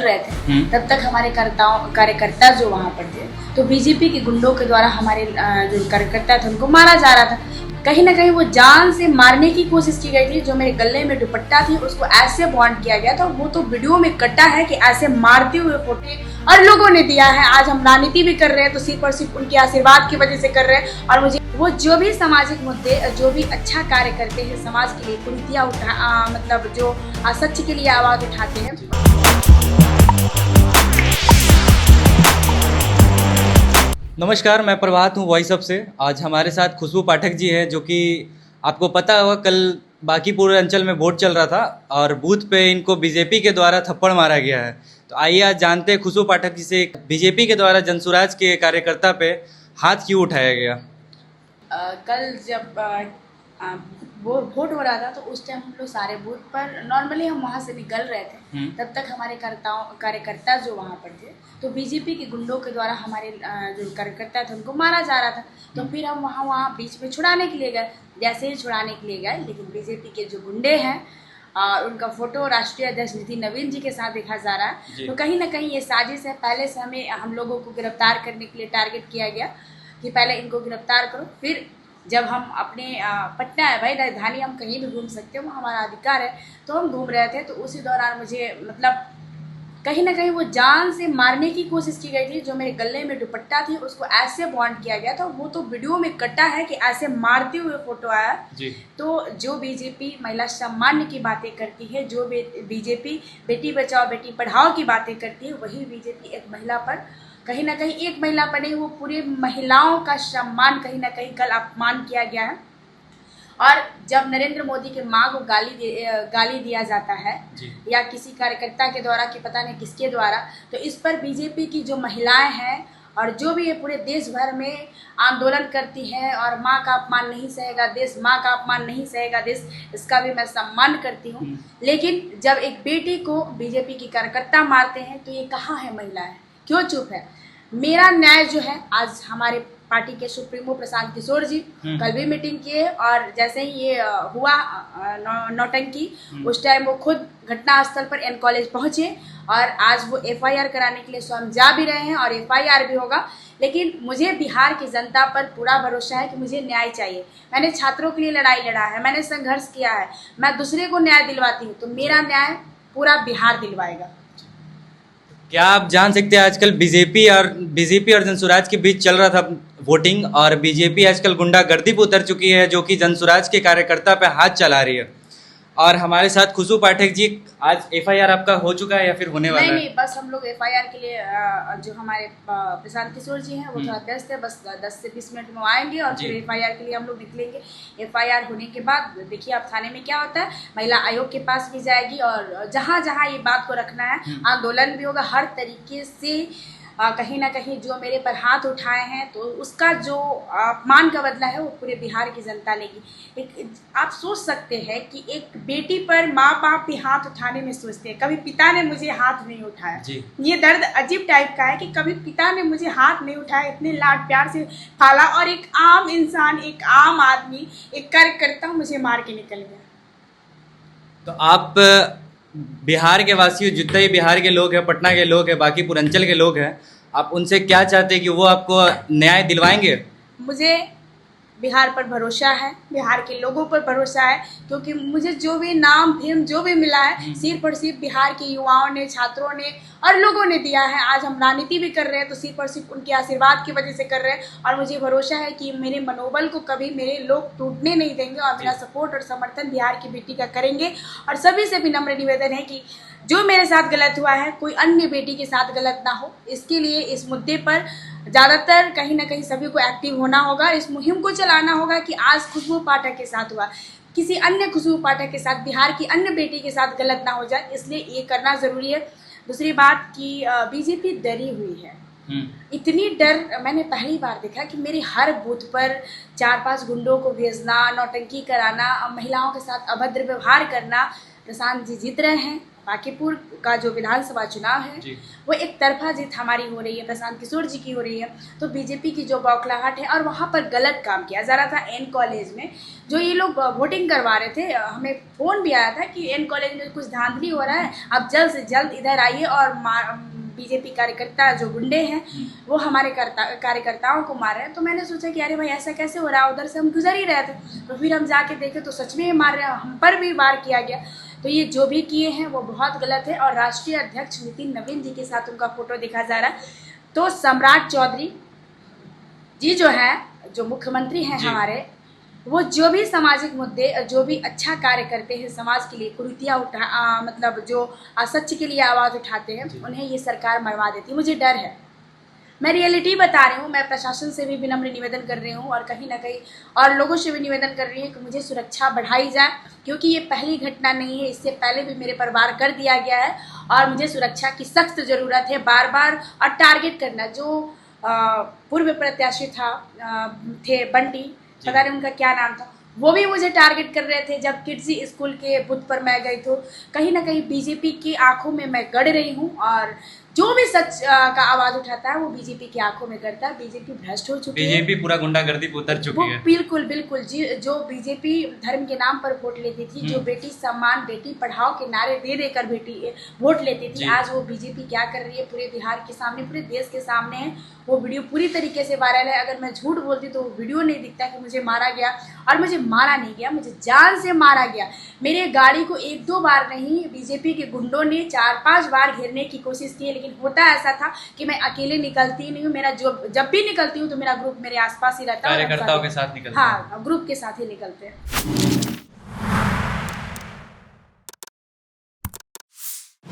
रहे थे तब तक हमारे कार्यकर्ता जो वहाँ पर थे तो बीजेपी के गुंडों के द्वारा हमारे जो कार्यकर्ता थे उनको मारा जा रहा था। कहीं ना कहीं वो जान से मारने की कोशिश की गई थी। जो मेरे गले में दुपट्टा थी उसको ऐसे बॉन्ड किया गया था, वो तो वीडियो में कटा है कि ऐसे मारते हुए फोटो और लोगों ने दिया है। आज हम राजनीति भी कर रहे हैं तो सिर्फ और सिर्फ उनके आशीर्वाद की वजह से कर रहे हैं। और मुझे वो जो भी सामाजिक मुद्दे, जो भी अच्छा कार्य करते हैं समाज के लिए, कुरीतियाँ मतलब जो सच के लिए आवाज़ उठाते हैं। नमस्कार, मैं प्रभात हूँ वॉइस अप से। आज हमारे साथ खुशबू पाठक जी हैं, जो कि आपको पता होगा कल बांकीपुर अंचल में वोट चल रहा था और बूथ पे इनको बीजेपी के द्वारा थप्पड़ मारा गया है। तो आइए आज जानते हैं खुशबू पाठक जी से, बीजेपी के द्वारा जनसुराज के कार्यकर्ता पे हाथ क्यों उठाया गया। कल जब वो वोट हो रहा था तो उस टाइम हम लोग सारे बूथ पर नॉर्मली हम वहाँ से निकल रहे थे तब तक हमारे कार्यकर्ता जो वहाँ पर थे तो बीजेपी के गुंडों के द्वारा हमारे जो कार्यकर्ता थे उनको मारा जा रहा था। तो फिर हम वहाँ बीच में छुड़ाने के लिए गए। जैसे ही छुड़ाने के लिए गए, लेकिन बीजेपी के जो गुंडे हैं उनका फोटो राष्ट्रीय अध्यक्ष नितिन नवीन जी के साथ देखा जा रहा है। तो कहीं ना कहीं ये साजिश है। पहले से हम लोगों को गिरफ्तार करने के लिए टारगेट किया गया कि पहले इनको गिरफ्तार करो, फिर जब हम अपने पटना है भाई, राजधानी हम कहीं भी घूम सकते हैं, वो हमारा अधिकार है। तो हम घूम रहे थे तो उसी दौरान मुझे मतलब कहीं ना कहीं वो जान से मारने की कोशिश की गई थी। जो मेरे गले में दुपट्टा थी उसको ऐसे बॉन्ड किया गया था, वो तो वीडियो में कटा है कि ऐसे मारते हुए फोटो आया जी। तो जो बीजेपी महिला सम्मान की बातें करती है, जो बीजेपी बेटी बचाओ बेटी पढ़ाओ की बातें करती है, वही बीजेपी एक महिला पर, कहीं ना कहीं एक महिला पर नहीं, वो पूरी महिलाओं का सम्मान कहीं ना कहीं कल अपमान किया गया है। और जब नरेंद्र मोदी के माँ को गाली दिया जाता है या किसी कार्यकर्ता के द्वारा कि पता नहीं किसके द्वारा, तो इस पर बीजेपी की जो महिलाएं हैं और जो भी ये पूरे देश भर में आंदोलन करती हैं और माँ का अपमान नहीं सहेगा देश, माँ का अपमान नहीं सहेगा देश, इसका भी मैं सम्मान करती हूँ। लेकिन जब एक बेटी को बीजेपी की कार्यकर्ता मारते हैं तो ये कहाँ है महिलाएं, क्यों चुप है। मेरा न्याय जो है, आज हमारे पार्टी के सुप्रीमो प्रशांत किशोर जी कल भी मीटिंग किए और जैसे ही ये हुआ नौटंकी, उस टाइम वो खुद घटनास्थल पर एन कॉलेज पहुंचे और आज वो एफआईआर कराने के लिए स्वयं जा भी रहे हैं और एफआईआर भी होगा। लेकिन मुझे बिहार की जनता पर पूरा भरोसा है कि मुझे न्याय चाहिए। मैंने छात्रों के लिए लड़ाई लड़ा है, मैंने संघर्ष किया है, मैं दूसरे को न्याय दिलवाती हूँ तो मेरा न्याय पूरा बिहार दिलवाएगा। क्या आप जान सकते हैं आजकल बीजेपी और जनसुराज के बीच चल रहा था वोटिंग, और बीजेपी आजकल गुंडागर्दी पर उतर चुकी है, जो कि जनसुराज के कार्यकर्ता पे हाथ चला रही है। और हमारे साथ खुशबू पाठक जी, आज एफआईआर आपका हो चुका है या फिर होने वाला है? नहीं, बस हम लोग एफआईआर के लिए जो हमारे प्रशांत किशोर जी हैं वो थोड़ा व्यस्त है, बस 10 से 20 मिनट में आएंगे और फिर एफआईआर के लिए हम लोग निकलेंगे। एफआईआर होने के बाद देखिए आप थाने में क्या होता है, महिला आयोग के पास भी जाएगी और जहाँ जहाँ ये बात को रखना है आंदोलन भी होगा। हर तरीके से कहीं ना कहीं जो मेरे पर हाथ उठाए हैं तो उसका जो अपमान का बदला है वो पूरे बिहार की जनता लेगी। आप सोच सकते हैं कि एक बेटी पर माँ बाप भी हाथ उठाने में सोचते हैं, कभी पिता ने मुझे हाथ नहीं उठाया। ये दर्द अजीब टाइप का है कि कभी पिता ने मुझे हाथ नहीं उठाया, इतने लाड प्यार से पाला और एक आम इंसान, एक आम आदमी, एक कार्यकर्ता मुझे मार के निकल गया। तो आप बिहार के वासी, जितने भी बिहार के लोग हैं, पटना के लोग हैं, बांकीपुर अंचल के लोग हैं, आप उनसे क्या चाहते हैं कि वो आपको न्याय दिलवाएंगे? मुझे बिहार पर भरोसा है, बिहार के लोगों पर भरोसा है, क्योंकि मुझे जो भी नाम फेम जो भी मिला है सिर्फ और सिर्फ बिहार के युवाओं ने, छात्रों ने और लोगों ने दिया है। आज हम राजनीति भी कर रहे हैं तो सिर्फ और सिर्फ उनके आशीर्वाद की वजह से कर रहे हैं और मुझे भरोसा है कि मेरे मनोबल को कभी मेरे लोग टूटने नहीं देंगे और मेरा सपोर्ट और समर्थन बिहार की बेटी का करेंगे। और सभी से भी नम्र निवेदन है कि जो मेरे साथ गलत हुआ है कोई अन्य बेटी के साथ गलत ना हो, इसके लिए इस मुद्दे पर ज़्यादातर कहीं ना कहीं सभी को एक्टिव होना होगा, इस मुहिम को चलाना होगा कि आज खुशबू पाठक के साथ हुआ, किसी अन्य खुशबू पाठक के साथ, बिहार की अन्य बेटी के साथ गलत ना हो जाए, इसलिए ये करना ज़रूरी है। दूसरी बात कि बीजेपी डरी हुई है, इतनी डर मैंने पहली बार देखा कि मेरे हर बूथ पर 4-5 गुंडों को भेजना, नौटंकी कराना, महिलाओं के साथ अभद्र व्यवहार करना। प्रशांत जी जीत रहे हैं, बांकीपुर का जो विधानसभा चुनाव है जी। वो एक तरफा जीत हमारी हो रही है, प्रशांत किशोर जी की हो रही है। तो बीजेपी की जो बौखलाहट है, और वहाँ पर गलत काम किया जा रहा था एन कॉलेज में, जो ये लोग वोटिंग करवा रहे थे। हमें फ़ोन भी आया था कि एन कॉलेज में कुछ धांधली हो रहा है, आप जल्द से जल्द इधर आइए और बीजेपी कार्यकर्ता जो गुंडे हैं वो हमारे कार्यकर्ताओं को मार रहे हैं। तो मैंने सोचा कि अरे भाई ऐसा कैसे हो रहा है, उधर से हम गुजर ही रहे थे। तो फिर हम जाके देखे तो सच में मार रहे हैं, हम पर भी वार किया गया। तो ये जो भी किए हैं वो बहुत गलत है। और राष्ट्रीय अध्यक्ष नितिन नवीन जी के साथ उनका फोटो दिखा जा रहा है। तो सम्राट चौधरी जी जो है, जो मुख्यमंत्री हैं हमारे, वो जो भी सामाजिक मुद्दे, जो भी अच्छा कार्य करते हैं समाज के लिए, कुरीतियाँ मतलब जो सच के लिए आवाज़ उठाते हैं, उन्हें ये सरकार मरवा देती है। मुझे डर है, मैं रियलिटी बता रही हूँ। मैं प्रशासन से भी विनम्र निवेदन कर रही हूँ और कहीं ना कहीं और लोगों से भी निवेदन कर रही हूँ कि मुझे सुरक्षा बढ़ाई जाए, क्योंकि ये पहली घटना नहीं है, इससे पहले भी मेरे पर वार कर दिया गया है और मुझे सुरक्षा की सख्त ज़रूरत है। बार बार और टारगेट करना, जो पूर्व प्रत्याशी थे बंटी, पता नहीं उनका क्या नाम था, वो भी मुझे टारगेट कर रहे थे जब किड्जी स्कूल के बूथ पर मैं गई। तो कहीं ना कहीं बीजेपी की आंखों में मैं गड़ रही हूँ और जो भी सच का आवाज उठाता है वो बीजेपी की आंखों में गड़ता है। बीजेपी भ्रष्ट हो चुकी है, बीजेपी पूरा गुंडागर्दी पे उतर चुकी है। बिल्कुल बिल्कुल जी। जो बीजेपी धर्म के नाम पर वोट लेती थी, जो बेटी सम्मान, बेटी पढ़ाओ के नारे दे देकर बेटी वोट लेती थी, आज वो बीजेपी क्या कर रही है पूरे बिहार के सामने, पूरे देश के सामने है। वो वीडियो पूरी तरीके से वायरल है। अगर मैं झूठ बोलती तो वो वीडियो नहीं दिखता कि मुझे मारा गया, और मुझे मारा नहीं गया, मुझे जान से मारा गया। मेरे गाड़ी को 1-2 बार नहीं, बीजेपी के गुंडों ने 4-5 बार घेरने की कोशिश की, लेकिन होता ऐसा था कि मैं अकेले निकलती नहीं हूँ। मेरा जब भी निकलती हूँ तो मेरा ग्रुप मेरे आसपास ही रहता है, कार्यकर्ताओं के साथ निकलते हैं। हाँ, ग्रुप के साथ ही निकलते हैं।